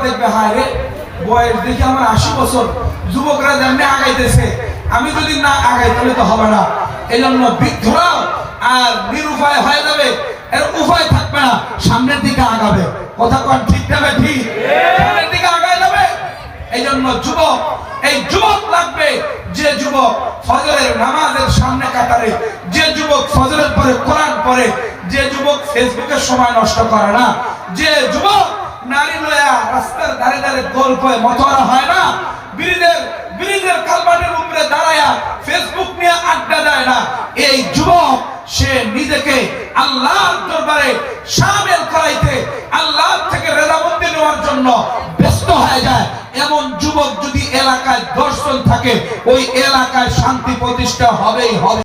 দেখবে হায় রে বয়স দেখি আমার 80 বছর, যুবকরা যেমনি আগাইতেছে, আমি যদি না আগাই তাহলে তো হবে না। এই জন্য বৃদ্ধরাও আর নিরুপায় হয়ে যাবে, এর উপায় থাকবে না, সামনের দিকে আগাবে। কথা কোন ঠিক না ঠিক? সামনের দিকে আগায় যাবে। এই জন্য যুবক, এই যুবক লাগবে যে যুবক ফজরের নামাজের সামনে কাটারে, যে যুবক ফজরের পরে কোরআন পড়ে, যে যুবক ফেসবুকে সময় নষ্ট করে না, যে যুবক নারী লয়া রাস্তার ধারে ধারে গল্প মতোয়ারা হয় না, ব্রিজের কালবাটের উপরে দাঁড়ায়া ফেসবুক নিয়ে আড্ডা দেয় না, এই যুবক সে নিজেকে আল্লাহর দরবারে শামিল করাইতে, আল্লাহ থেকে রেজামন্দি নেওয়ার জন্য ব্যস্ত হয়ে যায়। এমন যুবক যদি এলাকায় 10 জন থাকে, ওই এলাকায় শান্তি প্রতিষ্ঠা হবেই হবে।